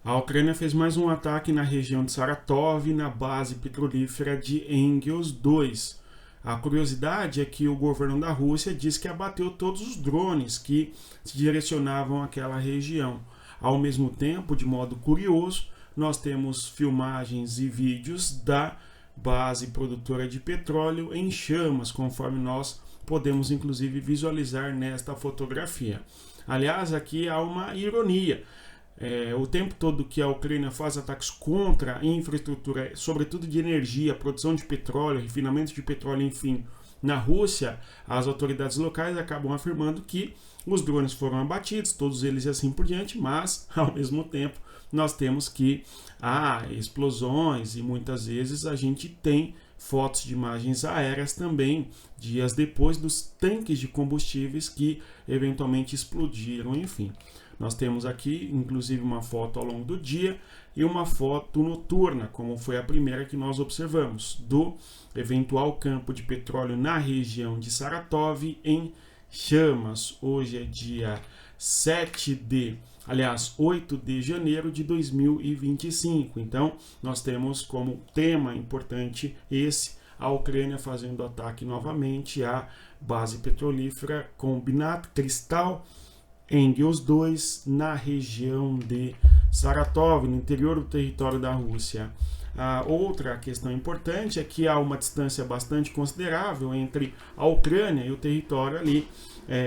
A Ucrânia fez mais um ataque na região de Saratov, na base petrolífera de Engels 2. A curiosidade é que o governo da Rússia diz que abateu todos os drones que se direcionavam àquela região. Ao mesmo tempo, de modo curioso, nós temos filmagens e vídeos da base produtora de petróleo em chamas, conforme nós podemos inclusive visualizar nesta fotografia. Aliás, aqui há uma ironia. O tempo todo que a Ucrânia faz ataques contra a infraestrutura, sobretudo de energia, produção de petróleo, refinamento de petróleo, enfim, na Rússia, as autoridades locais acabam afirmando que os drones foram abatidos, todos eles e assim por diante, mas, ao mesmo tempo, nós temos que há explosões e muitas vezes a gente tem fotos de imagens aéreas também, dias depois, dos tanques de combustíveis que eventualmente explodiram, enfim. Nós temos aqui, inclusive, uma foto ao longo do dia e uma foto noturna, como foi a primeira que nós observamos, do eventual campo de petróleo na região de Saratov em chamas. Hoje é dia 8 de janeiro de 2025. Então, nós temos como tema importante a Ucrânia fazendo ataque novamente à base petrolífera Combinat Cristal Engels 2, na região de Saratov, no interior do território da Rússia. A outra questão importante é que há uma distância bastante considerável entre a Ucrânia e o território ali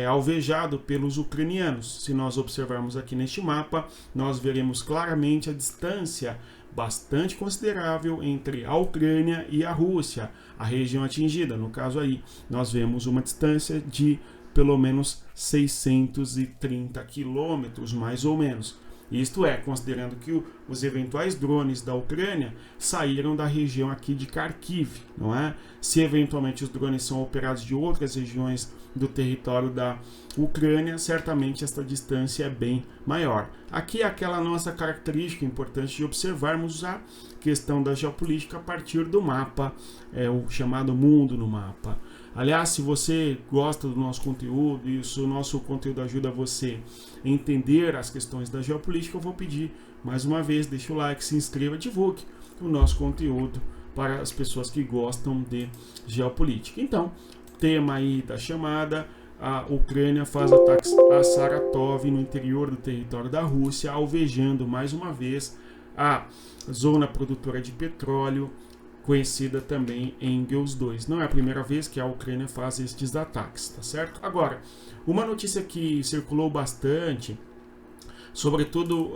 alvejado pelos ucranianos. Se nós observarmos aqui neste mapa, nós veremos claramente a distância bastante considerável entre a Ucrânia e a Rússia, a região atingida. No caso aí, nós vemos uma distância de pelo menos 630 quilômetros, mais ou menos. Isto é, considerando que os eventuais drones da Ucrânia saíram da região aqui de Kharkiv, não é? Se eventualmente os drones são operados de outras regiões do território da Ucrânia, certamente esta distância é bem maior. Aqui é aquela nossa característica importante de observarmos a questão da geopolítica a partir do mapa, o chamado mundo no mapa. Aliás, se você gosta do nosso conteúdo e se o nosso conteúdo ajuda você a entender as questões da geopolítica, eu vou pedir mais uma vez, deixe o like, se inscreva, divulgue o nosso conteúdo para as pessoas que gostam de geopolítica. Então, tema aí da chamada: a Ucrânia faz ataques a Saratov, no interior do território da Rússia, alvejando mais uma vez a zona produtora de petróleo, conhecida também Engels 2. Não é a primeira vez que a Ucrânia faz estes ataques, tá certo? Agora, uma notícia que circulou bastante, sobretudo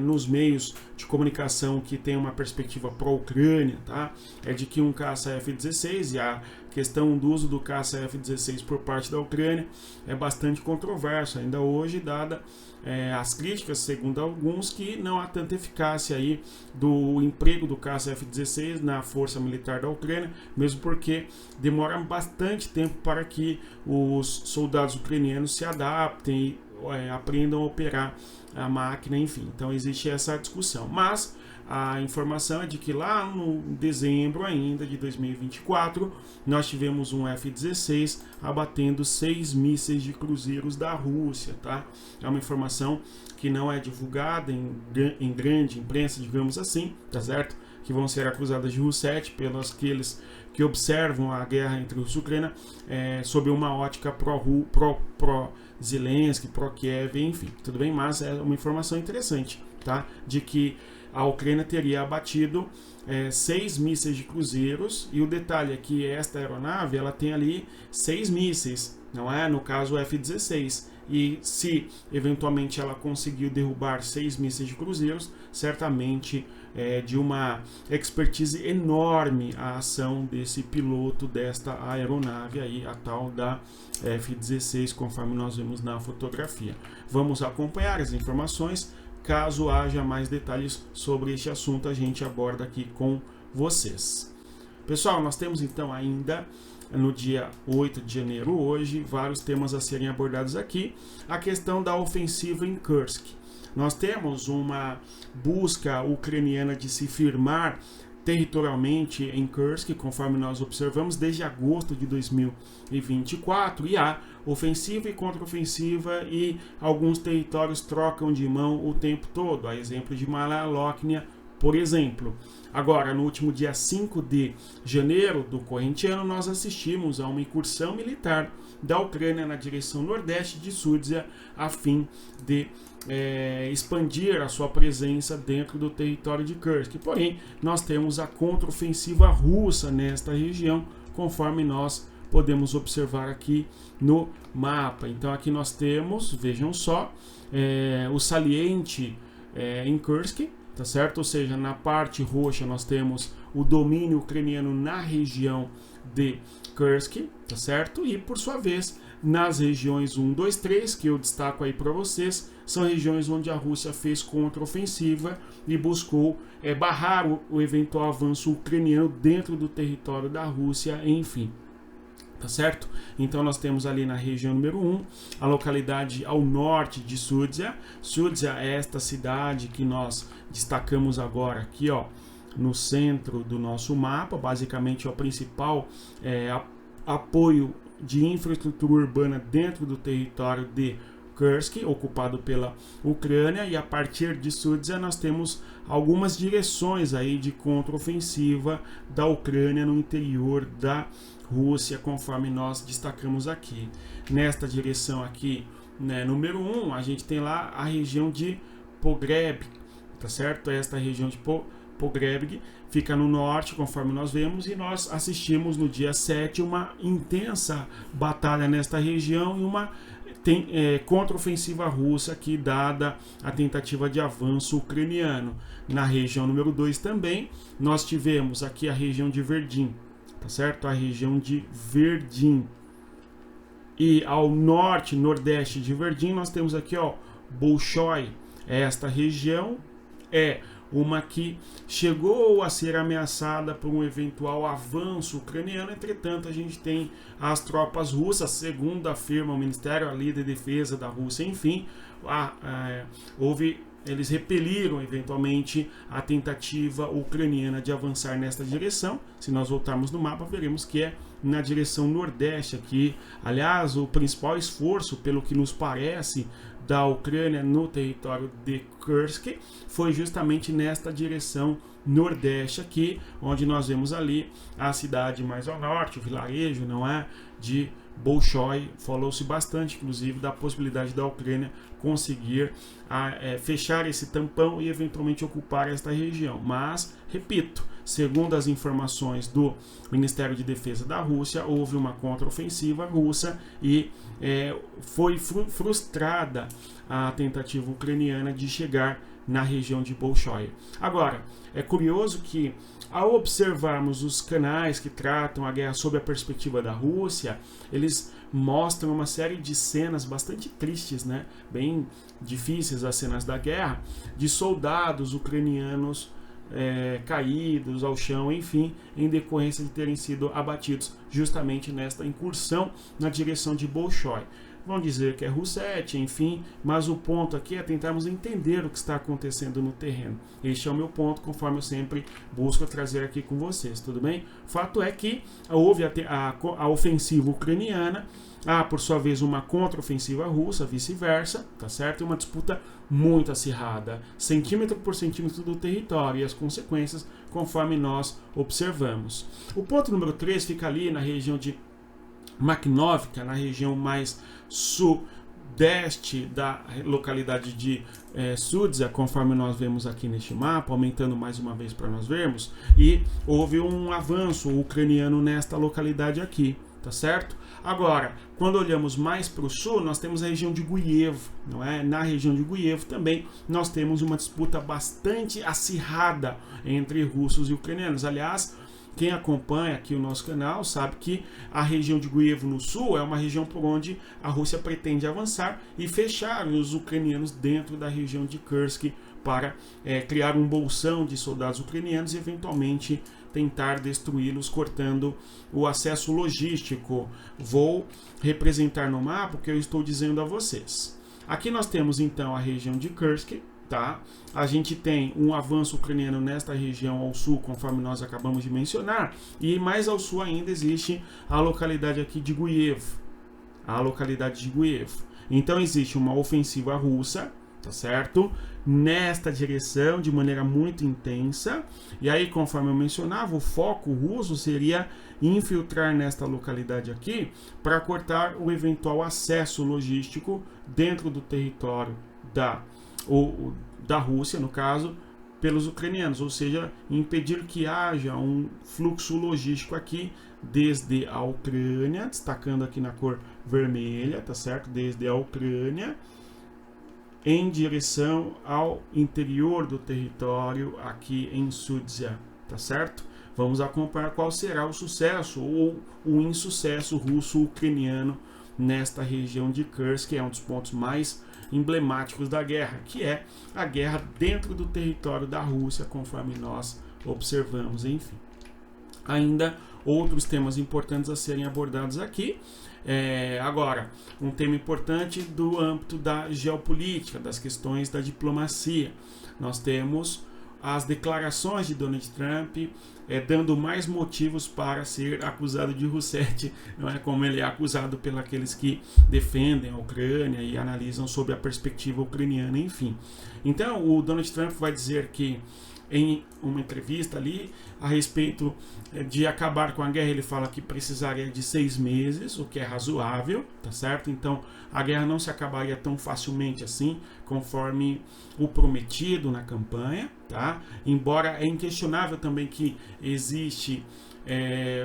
nos meios de comunicação que tem uma perspectiva pró-Ucrânia, tá? É de que um caça F-16 e a questão do uso do caça F-16 por parte da Ucrânia é bastante controversa ainda hoje, dada as críticas, segundo alguns, que não há tanta eficácia aí do emprego do caça F-16 na força militar da Ucrânia, mesmo porque demora bastante tempo para que os soldados ucranianos se adaptem e aprendam a operar a máquina, enfim. Então existe essa discussão, mas a informação é de que lá no dezembro ainda de 2024 nós tivemos um F-16 abatendo 6 mísseis de cruzeiros da Rússia, tá? É uma informação que não é divulgada em grande imprensa, digamos assim, tá certo? Que vão ser acusadas de Russet pelos aqueles que observam a guerra entre Rússia e Ucrânia sob uma ótica pró-Zelensky, pró-Kiev, enfim, tudo bem, mas é uma informação interessante, tá? De que a Ucrânia teria abatido 6 mísseis de cruzeiros, e o detalhe é que esta aeronave ela tem ali 6 mísseis, não é? No caso o F-16. E se eventualmente ela conseguiu derrubar 6 mísseis de cruzeiros, certamente de uma expertise enorme a ação desse piloto desta aeronave aí, a tal da F-16, conforme nós vemos na fotografia. Vamos acompanhar as informações. Caso haja mais detalhes sobre este assunto, a gente aborda aqui com vocês. Pessoal, nós temos então ainda no dia 8 de janeiro hoje vários temas a serem abordados aqui. A questão da ofensiva em Kursk. Nós temos uma busca ucraniana de se firmar territorialmente em Kursk, conforme nós observamos, desde agosto de 2024, e há ofensiva e contraofensiva, e alguns territórios trocam de mão o tempo todo, a exemplo de Malalóqunia, por exemplo. Agora, no último dia 5 de janeiro do corrente ano, nós assistimos a uma incursão militar da Ucrânia na direção nordeste de Sudzha, a fim de expandir a sua presença dentro do território de Kursk. Porém, nós temos a contraofensiva russa nesta região, conforme nós podemos observar aqui no mapa. Então aqui nós temos, vejam só, o saliente em Kursk, tá certo? Ou seja, na parte roxa nós temos o domínio ucraniano na região de Kursk, tá certo? E por sua vez, nas regiões 1, 2, 3, que eu destaco aí para vocês, são regiões onde a Rússia fez contraofensiva e buscou barrar o eventual avanço ucraniano dentro do território da Rússia, enfim. Tá certo? Então nós temos ali na região número 1, a localidade ao norte de Sudzha. Sudzha é esta cidade que nós destacamos agora aqui, ó, no centro do nosso mapa. Basicamente é o principal apoio de infraestrutura urbana dentro do território de Kursk, ocupado pela Ucrânia, e a partir de Sudzha nós temos algumas direções aí de contraofensiva da Ucrânia no interior da Rússia, conforme nós destacamos aqui. Nesta direção aqui, né, número 1, a gente tem lá a região de Pogreb, tá certo? Esta região de Pogreb fica no norte, conforme nós vemos, e nós assistimos no dia 7 uma intensa batalha nesta região e uma contraofensiva russa aqui, dada a tentativa de avanço ucraniano. Na região número 2 também, nós tivemos aqui a região de Verdin, tá certo? A região de Verdin. E ao norte, nordeste de Verdin, nós temos aqui, ó, Bolshoi. Esta região é uma que chegou a ser ameaçada por um eventual avanço ucraniano. Entretanto, a gente tem as tropas russas, segundo afirma o Ministério ali de Defesa da Rússia, enfim, eles repeliram eventualmente a tentativa ucraniana de avançar nesta direção. Se nós voltarmos no mapa, veremos que é na direção nordeste aqui. Aliás, o principal esforço, pelo que nos parece, da Ucrânia no território de Kursk foi justamente nesta direção nordeste aqui, onde nós vemos ali a cidade mais ao norte, o vilarejo, não é, de Bolshoi. Falou-se bastante, inclusive, da possibilidade da Ucrânia conseguir fechar esse tampão e eventualmente ocupar esta região. Mas, repito, segundo as informações do Ministério de Defesa da Rússia, houve uma contraofensiva russa e foi frustrada a tentativa ucraniana de chegar na região de Bolshoi. Agora, é curioso que, ao observarmos os canais que tratam a guerra sob a perspectiva da Rússia, eles mostram uma série de cenas bastante tristes, né? Bem difíceis, as cenas da guerra, de soldados ucranianos caídos ao chão, enfim, em decorrência de terem sido abatidos justamente nesta incursão na direção de Bolshoi. Vão dizer que é Roussetti, enfim, mas o ponto aqui é tentarmos entender o que está acontecendo no terreno. Este é o meu ponto, conforme eu sempre busco trazer aqui com vocês, tudo bem? Fato é que houve a ofensiva ucraniana, há por sua vez uma contraofensiva russa, vice-versa, tá certo? E uma disputa muito acirrada, centímetro por centímetro do território, e as consequências conforme nós observamos. O ponto número 3 fica ali na região de Makhnovka, na região mais sudeste da localidade de Sudzha, conforme nós vemos aqui neste mapa, aumentando mais uma vez para nós vermos, e houve um avanço ucraniano nesta localidade aqui, tá certo? Agora, quando olhamos mais para o sul, nós temos a região de Guievo, não é? Na região de Guievo também nós temos uma disputa bastante acirrada entre russos e ucranianos. Aliás, quem acompanha aqui o nosso canal sabe que a região de Guievo no sul é uma região por onde a Rússia pretende avançar e fechar os ucranianos dentro da região de Kursk para criar um bolsão de soldados ucranianos e eventualmente tentar destruí-los, cortando o acesso logístico. Vou representar no mapa o que eu estou dizendo a vocês. Aqui nós temos então a região de Kursk, tá? A gente tem um avanço ucraniano nesta região ao sul, conforme nós acabamos de mencionar, e mais ao sul ainda existe a localidade aqui de Guiev, Então existe uma ofensiva russa, tá certo? Nesta direção, de maneira muito intensa, e aí, conforme eu mencionava, o foco russo seria infiltrar nesta localidade aqui para cortar o eventual acesso logístico dentro do território da Rússia, no caso, pelos ucranianos, ou seja, impedir que haja um fluxo logístico aqui desde a Ucrânia, destacando aqui na cor vermelha, tá certo? Desde a Ucrânia em direção ao interior do território aqui em Sudzha, tá certo? Vamos acompanhar qual será o sucesso ou o insucesso russo-ucraniano nesta região de Kursk, que é um dos pontos mais emblemáticos da guerra, que é a guerra dentro do território da Rússia, conforme nós observamos, enfim. Ainda outros temas importantes a serem abordados aqui. Agora, um tema importante do âmbito da geopolítica, das questões da diplomacia. Nós temos as declarações de Donald Trump dando mais motivos para ser acusado de Russete, não é, como ele é acusado pelos aqueles que defendem a Ucrânia e analisam sobre a perspectiva ucraniana, enfim. Então, o Donald Trump vai dizer que em uma entrevista ali a respeito de acabar com a guerra, ele fala que precisaria de 6 meses, o que é razoável, tá certo? Então a guerra não se acabaria tão facilmente assim, conforme o prometido na campanha, tá? Embora é inquestionável também que existe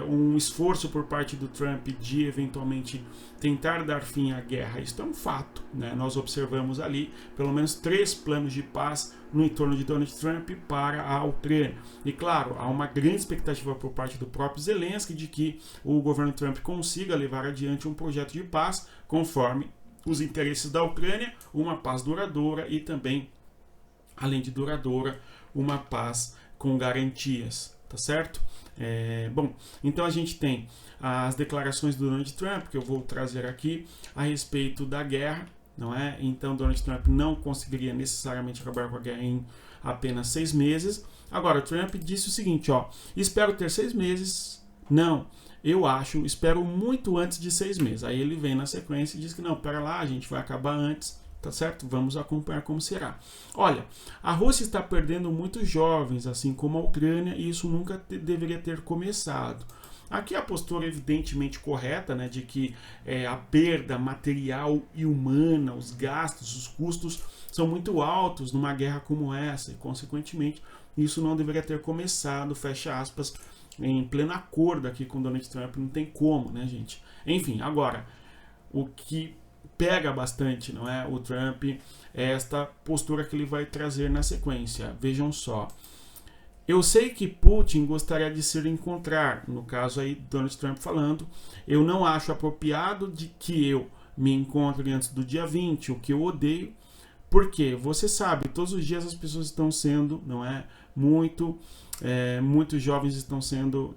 um esforço por parte do Trump de eventualmente tentar dar fim à guerra. Isso é um fato, né? Nós observamos ali pelo menos 3 planos de paz no entorno de Donald Trump para a Ucrânia. E claro, há uma grande expectativa por parte do próprio Zelensky de que o governo Trump consiga levar adiante um projeto de paz conforme os interesses da Ucrânia, uma paz duradoura e também, além de duradoura, uma paz com garantias, tá certo? Bom, então a gente tem as declarações do Donald Trump, que eu vou trazer aqui, a respeito da guerra, não é? Então Donald Trump não conseguiria necessariamente acabar com a guerra em apenas 6 meses. Agora, Trump disse o seguinte, ó, espero ter 6 meses, não, espero muito antes de 6 meses. Aí ele vem na sequência e diz que não, pera lá, a gente vai acabar antes, tá certo? Vamos acompanhar como será. Olha, a Rússia está perdendo muitos jovens, assim como a Ucrânia, e isso nunca deveria ter começado. Aqui a postura evidentemente correta, né, de que a perda material e humana, os gastos, os custos são muito altos numa guerra como essa, e consequentemente isso não deveria ter começado, fecha aspas, em pleno acordo aqui com Donald Trump, não tem como, né, gente? Enfim, agora, o que pega bastante, não é, o Trump, é esta postura que ele vai trazer na sequência. Vejam só. Eu sei que Putin gostaria de se encontrar, no caso aí Donald Trump falando, eu não acho apropriado de que eu me encontre antes do dia 20, o que eu odeio, porque você sabe, todos os dias as pessoas estão sendo, não é, muitos jovens estão sendo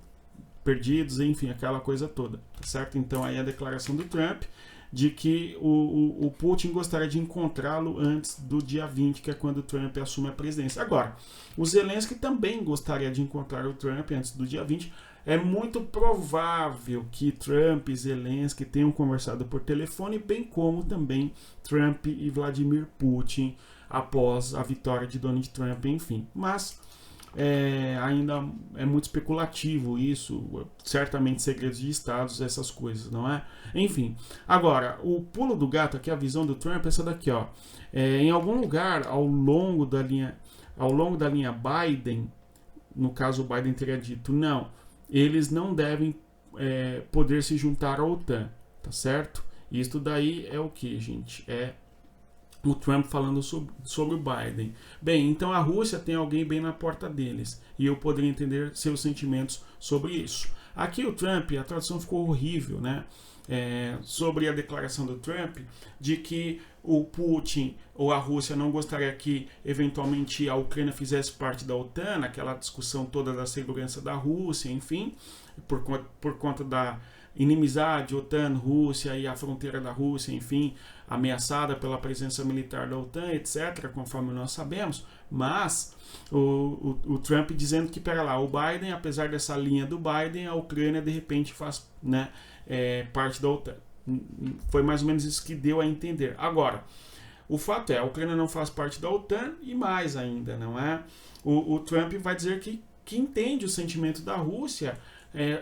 perdidos, enfim, aquela coisa toda, tá certo? Então aí a declaração do Trump de que o Putin gostaria de encontrá-lo antes do dia 20, que é quando o Trump assume a presidência. Agora, o Zelensky também gostaria de encontrar o Trump antes do dia 20. É muito provável que Trump e Zelensky tenham conversado por telefone, bem como também Trump e Vladimir Putin após a vitória de Donald Trump, enfim. Mas ainda é muito especulativo isso, certamente segredos de estados, essas coisas, não é? Enfim, agora, o pulo do gato aqui, a visão do Trump é essa daqui, ó. Em algum lugar ao longo da linha Biden, no caso o Biden teria dito, não, eles não devem poder se juntar à OTAN, tá certo? Isso daí é o que, gente? É o Trump falando sobre o Biden. Bem, então a Rússia tem alguém bem na porta deles, e eu poderia entender seus sentimentos sobre isso. Aqui o Trump, a tradução ficou horrível, né? Sobre a declaração do Trump de que o Putin ou a Rússia não gostaria que eventualmente a Ucrânia fizesse parte da OTAN, aquela discussão toda da segurança da Rússia, enfim, por conta inimizade, OTAN, Rússia e a fronteira da Rússia, enfim, ameaçada pela presença militar da OTAN, etc., conforme nós sabemos, mas o Trump dizendo que, pera lá, o Biden, apesar dessa linha do Biden, a Ucrânia de repente faz, né, parte da OTAN. Foi mais ou menos isso que deu a entender. Agora, o fato é, a Ucrânia não faz parte da OTAN e mais ainda, não é? O Trump vai dizer que entende o sentimento da Rússia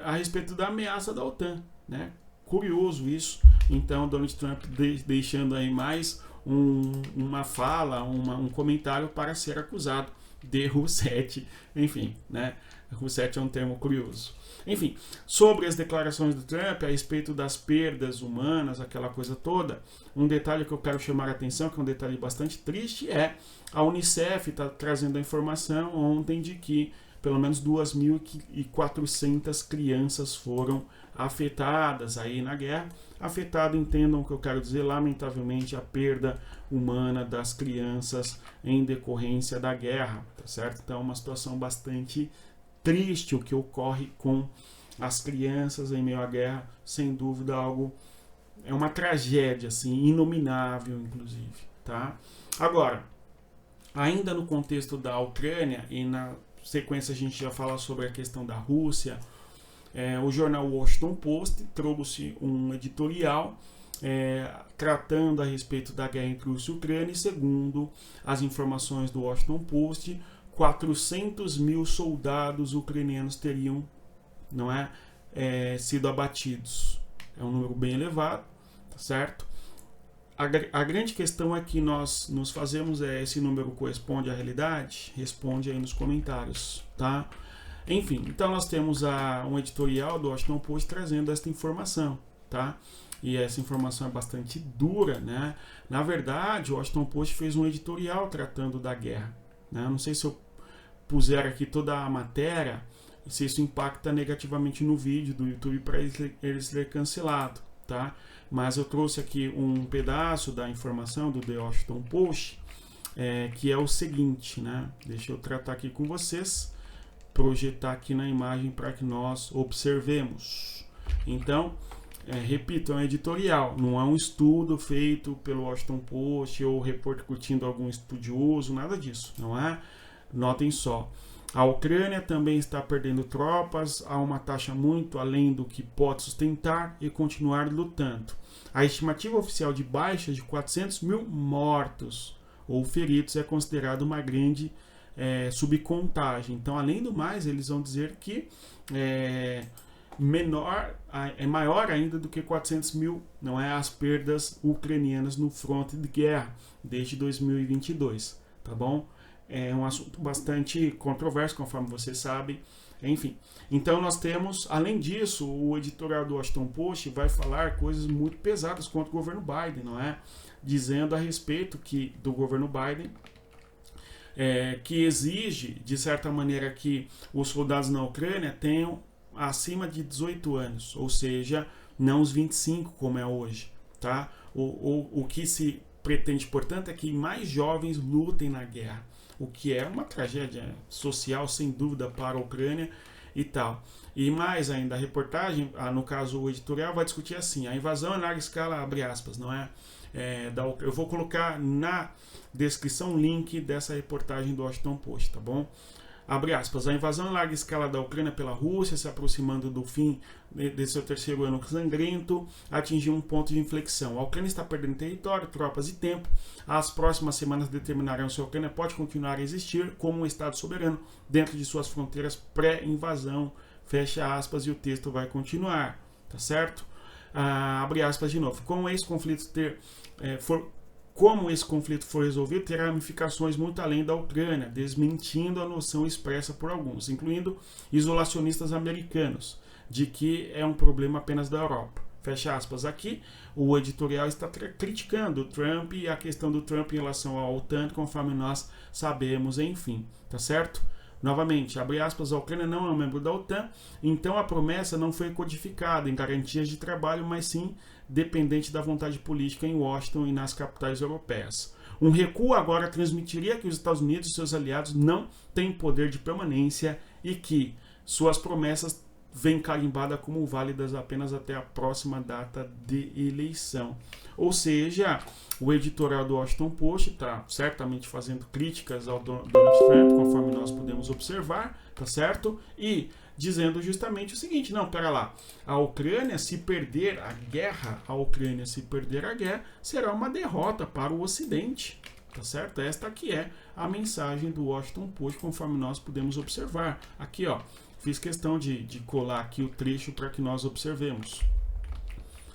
a respeito da ameaça da OTAN, né? Curioso isso. Então, Donald Trump deixando aí mais uma fala, um comentário para ser acusado de Rusete. Enfim, né? Rusete é um termo curioso. Enfim, sobre as declarações do Trump a respeito das perdas humanas, aquela coisa toda, um detalhe que eu quero chamar a atenção, que é um detalhe bastante triste, é a Unicef está trazendo a informação ontem de que pelo menos 2.400 crianças foram afetadas aí na guerra. Afetado, entendam o que eu quero dizer, lamentavelmente, a perda humana das crianças em decorrência da guerra, tá certo? Então, é uma situação bastante triste o que ocorre com as crianças em meio à guerra, sem dúvida algo, é uma tragédia, assim, inominável, inclusive, tá? Agora, ainda no contexto da Ucrânia e na sequência a gente já fala sobre a questão da Rússia, o jornal Washington Post trouxe um editorial tratando a respeito da guerra entre Rússia e Ucrânia, e segundo as informações do Washington Post, 400 mil soldados ucranianos teriam, não sido abatidos. É um número bem elevado, tá certo? A grande questão é que nós nos fazemos esse número corresponde à realidade? Responde aí nos comentários, tá? Enfim, então nós temos um editorial do Washington Post trazendo esta informação, tá? E essa informação é bastante dura, né? Na verdade, o Washington Post fez um editorial tratando da guerra, né? Não sei se eu puser aqui toda a matéria, se isso impacta negativamente no vídeo do YouTube para ele ser cancelado, tá? Mas eu trouxe aqui um pedaço da informação do The Washington Post, que é o seguinte, né? Deixa eu tratar aqui com vocês, projetar aqui na imagem para que nós observemos. Então, repito, é um editorial, não é um estudo feito pelo Washington Post ou repercutindo algum estudioso, nada disso, não é? Notem só. A Ucrânia também está perdendo tropas a uma taxa muito além do que pode sustentar e continuar lutando. A estimativa oficial de baixas de 400 mil mortos ou feridos é considerada uma grande subcontagem. Então, além do mais, eles vão dizer que é maior ainda do que 400 mil, não é, as perdas ucranianas no fronte de guerra desde 2022, tá bom? É um assunto bastante controverso, conforme vocês sabem. Enfim, então nós temos, além disso, o editorial do Washington Post vai falar coisas muito pesadas contra o governo Biden, não é? Dizendo a respeito do governo Biden, que exige, de certa maneira, que os soldados na Ucrânia tenham acima de 18 anos, ou seja, não os 25 como é hoje, tá? O que se pretende, portanto, é que mais jovens lutem na guerra, o que é uma tragédia social, sem dúvida, para a Ucrânia e tal. E mais ainda, a reportagem, no caso o editorial, vai discutir assim, a invasão em larga escala, abre aspas, não é? Eu vou colocar na descrição o link dessa reportagem do Washington Post, tá bom? Abre aspas, a invasão em larga escala da Ucrânia pela Rússia, se aproximando do fim de seu terceiro ano sangrento, atingiu um ponto de inflexão. A Ucrânia está perdendo território, tropas e tempo. As próximas semanas determinarão se a Ucrânia pode continuar a existir como um Estado soberano dentro de suas fronteiras pré-invasão. Fecha aspas, e o texto vai continuar, tá certo? Abre aspas de novo. Como esse conflito for resolvido, terá ramificações muito além da Ucrânia, desmentindo a noção expressa por alguns, incluindo isolacionistas americanos, de que é um problema apenas da Europa. Fecha aspas aqui. O editorial está criticando o Trump e a questão do Trump em relação ao OTAN, conforme nós sabemos, enfim, tá certo? Novamente, abre aspas, a Ucrânia não é um membro da OTAN, então a promessa não foi codificada em garantias de trabalho, mas sim dependente da vontade política em Washington e nas capitais europeias. Um recuo agora transmitiria que os Estados Unidos e seus aliados não têm poder de permanência e que suas promessas vem carimbada como válidas apenas até a próxima data de eleição. Ou seja, o editorial do Washington Post está certamente fazendo críticas ao Donald Trump, conforme nós podemos observar, tá certo? E dizendo justamente o seguinte: não, pera lá, a Ucrânia se perder a guerra, será uma derrota para o Ocidente, tá certo? Esta aqui é a mensagem do Washington Post, conforme nós podemos observar. Aqui, ó, fiz questão de colar aqui o trecho para que nós observemos.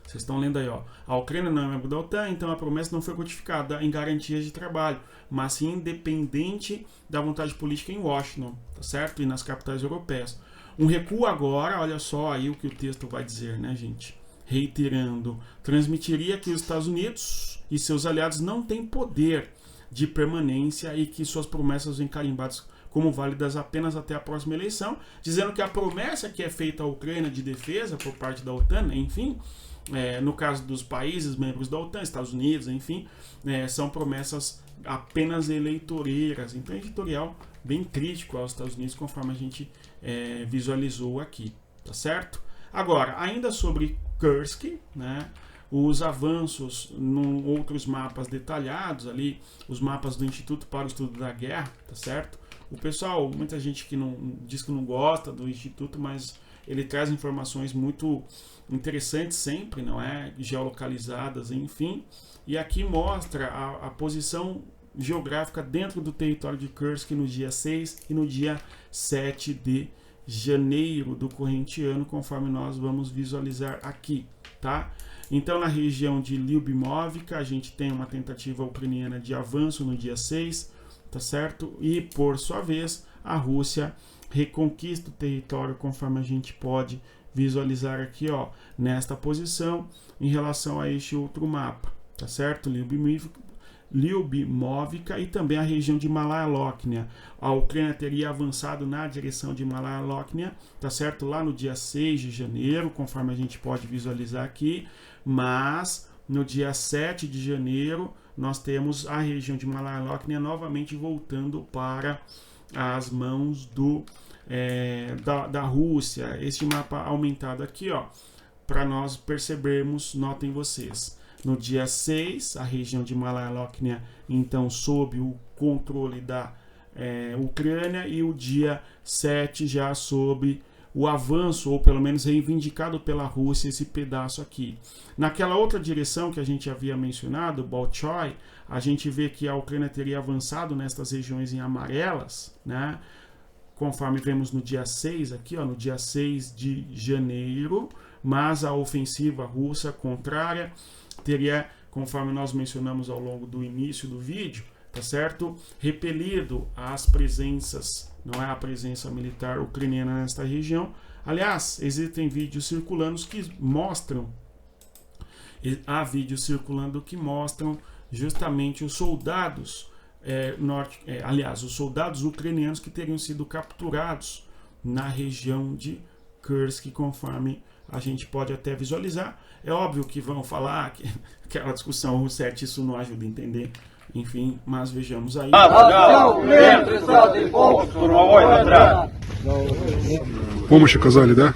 Vocês estão lendo aí, ó. A Ucrânia não é membro da OTAN, então a promessa não foi codificada em garantias de trabalho, mas sim independente da vontade política em Washington, tá certo? E nas capitais europeias. Um recuo agora, olha só aí o que o texto vai dizer, né, gente? Reiterando, transmitiria que os Estados Unidos e seus aliados não têm poder de permanência e que suas promessas vêm carimbadas como válidas apenas até a próxima eleição, dizendo que a promessa que é feita à Ucrânia de defesa por parte da OTAN, enfim, no caso dos países membros da OTAN, Estados Unidos, enfim, são promessas apenas eleitoreiras. Então, é editorial bem crítico aos Estados Unidos, conforme a gente visualizou aqui, tá certo? Agora, ainda sobre Kursk, né, os avanços em outros mapas detalhados ali, os mapas do Instituto para o Estudo da Guerra, tá certo? O pessoal, muita gente que diz que não gosta do Instituto, mas ele traz informações muito interessantes sempre, não é? Geolocalizadas, enfim. E aqui mostra a posição geográfica dentro do território de Kursk no dia 6 e no dia 7 de janeiro do corrente ano, conforme nós vamos visualizar aqui, tá? Então, na região de Lyubimovka, a gente tem uma tentativa ucraniana de avanço no dia 6, tá certo? E, por sua vez, a Rússia reconquista o território, conforme a gente pode visualizar aqui, ó, nesta posição, em relação a este outro mapa, tá certo? Lyubimovka e também a região de Malaya-Loknia. A Ucrânia teria avançado na direção de Malaya-Loknia, tá certo? Lá no dia 6 de janeiro, conforme a gente pode visualizar aqui, mas no dia 7 de janeiro nós temos a região de Malaya-Loknia novamente voltando para as mãos da Rússia. Este mapa aumentado aqui, ó, para nós percebermos, notem vocês. No dia 6, a região de Malaya-Loknia, então, sob o controle da Ucrânia, e o dia 7 já sob o avanço, ou pelo menos reivindicado pela Rússia, esse pedaço aqui. Naquela outra direção que a gente havia mencionado, Bolshoi, a gente vê que a Ucrânia teria avançado nestas regiões em amarelas, né? Conforme vemos no dia 6 aqui, ó, no dia 6 de janeiro, mas a ofensiva russa contrária teria, conforme nós mencionamos ao longo do início do vídeo, tá certo? Repelido as presenças, não é a presença militar ucraniana nesta região. Aliás, existem vídeos circulando que mostram, justamente os soldados os soldados ucranianos que teriam sido capturados na região de Kursk, conforme a gente pode até visualizar. É óbvio que vão falar que aquela discussão Roussetti, isso não ajuda a entender, enfim, mas vejamos aí. Помощь оказали, да?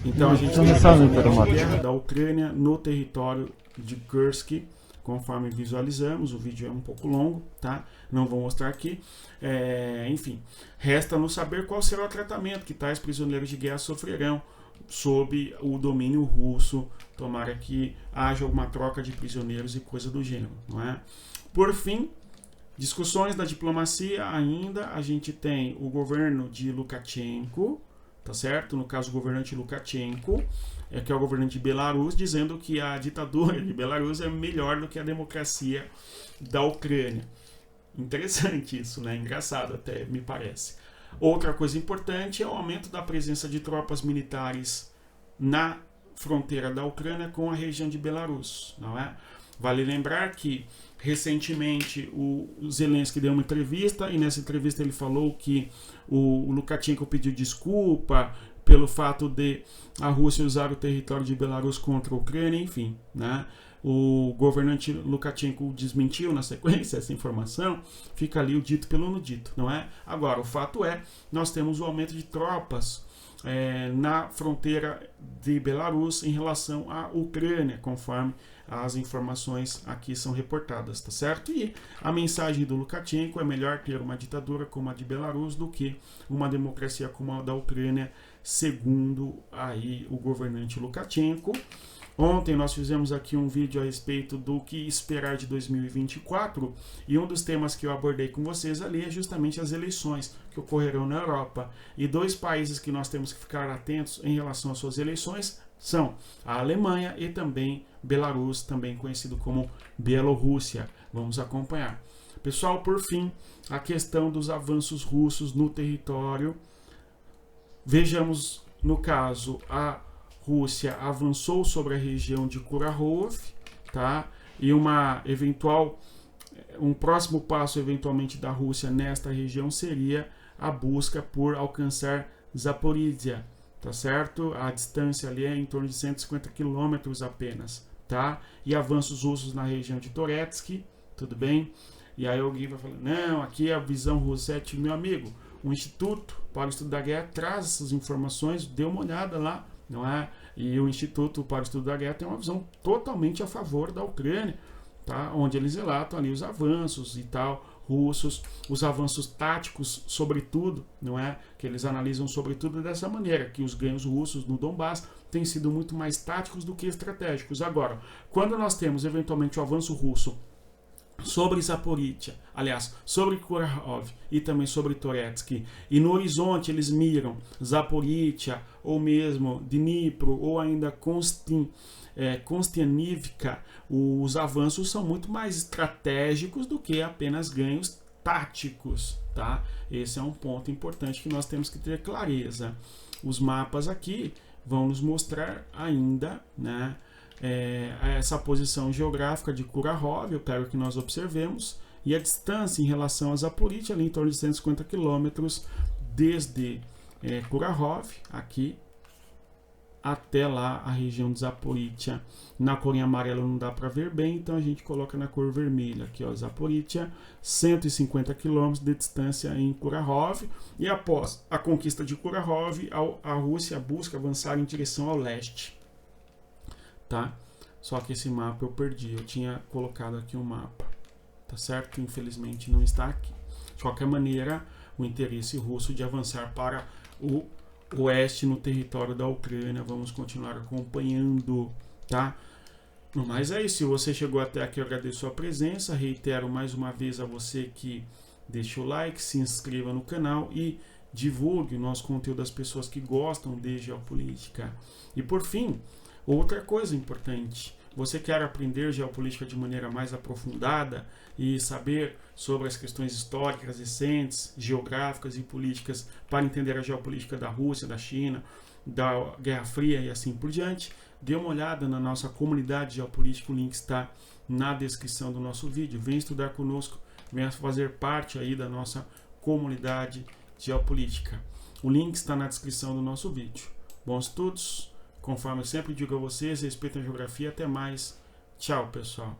Então a gente tem a guerra da Ucrânia no território de Kursk, conforme visualizamos. O vídeo é um pouco longo, tá? Não vou mostrar aqui. Enfim, resta-nos saber qual será o tratamento que tais prisioneiros de guerra sofrerão sob o domínio russo. Tomara que haja uma troca de prisioneiros e coisa do gênero, não é? Por fim, discussões da diplomacia ainda. A gente tem o governo de Lukashenko, tá certo? No caso, o governante Lukashenko, que é o governante de Belarus, dizendo que a ditadura de Belarus é melhor do que a democracia da Ucrânia. Interessante isso, né? Engraçado até, me parece. Outra coisa importante é o aumento da presença de tropas militares na fronteira da Ucrânia com a região de Belarus, não é? Vale lembrar que recentemente o Zelensky deu uma entrevista, e nessa entrevista ele falou que o Lukashenko pediu desculpa pelo fato de a Rússia usar o território de Belarus contra a Ucrânia, enfim, né? o governante Lukashenko desmentiu na sequência essa informação, fica ali o dito pelo no dito, não é? Agora, o fato é, nós temos o aumento de tropas na fronteira de Belarus em relação à Ucrânia, conforme as informações aqui são reportadas, tá certo? E a mensagem do Lukashenko é melhor ter uma ditadura como a de Belarus do que uma democracia como a da Ucrânia, segundo aí o governante Lukashenko. Ontem nós fizemos aqui um vídeo a respeito do que esperar de 2024 e um dos temas que eu abordei com vocês ali é justamente as eleições que ocorrerão na Europa. E dois países que nós temos que ficar atentos em relação às suas eleições são a Alemanha e também Belarus, também conhecido como Bielorrússia. Vamos acompanhar. Pessoal, por fim, a questão dos avanços russos no território. Vejamos, no caso, a Rússia avançou sobre a região de Kurakhove, tá? E um próximo passo eventualmente da Rússia nesta região seria a busca por alcançar Zaporizhia, tá certo? A distância ali é em torno de 150 quilômetros apenas, tá? E avanços russos na região de Toretsky, tudo bem? E aí alguém vai falar, não, aqui é a visão russa, meu amigo, o Instituto para o Estudo da Guerra traz essas informações, dê uma olhada lá, não é? E o Instituto para o Estudo da Guerra tem uma visão totalmente a favor da Ucrânia, tá? Onde eles relatam ali os avanços e tal, russos, os avanços táticos, sobretudo, não é? Que eles analisam sobretudo dessa maneira, que os ganhos russos no Donbass têm sido muito mais táticos do que estratégicos. Agora, quando nós temos eventualmente o avanço russo sobre Zaporizhia, aliás, sobre Kurakhove e também sobre Toretsky, e no horizonte eles miram Zaporizhia, ou mesmo Dnipro, ou ainda Konstantinivka, os avanços são muito mais estratégicos do que apenas ganhos táticos, tá? Esse é um ponto importante que nós temos que ter clareza. Os mapas aqui vão nos mostrar ainda, né, essa posição geográfica de Kurakhove, eu quero que nós observemos, e a distância em relação a Zaporizhia, ali em torno de 150 quilômetros, desde Kurakhove, aqui, até lá a região de Zaporizhia. Na cor em amarelo não dá para ver bem, então a gente coloca na cor vermelha, aqui ó, Zaporizhia, 150 quilômetros de distância em Kurakhove, e após a conquista de Kurakhove, a Rússia busca avançar em direção ao leste. Tá? Só que esse mapa eu perdi, eu tinha colocado aqui um mapa, tá certo? Infelizmente não está aqui. De qualquer maneira, o interesse russo de avançar para o oeste no território da Ucrânia, vamos continuar acompanhando, tá? No mais é isso, se você chegou até aqui eu agradeço a presença, reitero mais uma vez a você que deixa o like, se inscreva no canal e divulgue o nosso conteúdo às pessoas que gostam de geopolítica. E por fim, outra coisa importante, você quer aprender geopolítica de maneira mais aprofundada e saber sobre as questões históricas recentes, geográficas e políticas para entender a geopolítica da Rússia, da China, da Guerra Fria e assim por diante, dê uma olhada na nossa comunidade geopolítica, o link está na descrição do nosso vídeo. Venha estudar conosco, venha fazer parte aí da nossa comunidade geopolítica. O link está na descrição do nosso vídeo. Bons estudos! Conforme eu sempre digo a vocês, respeitem a geografia. Até mais. Tchau, pessoal.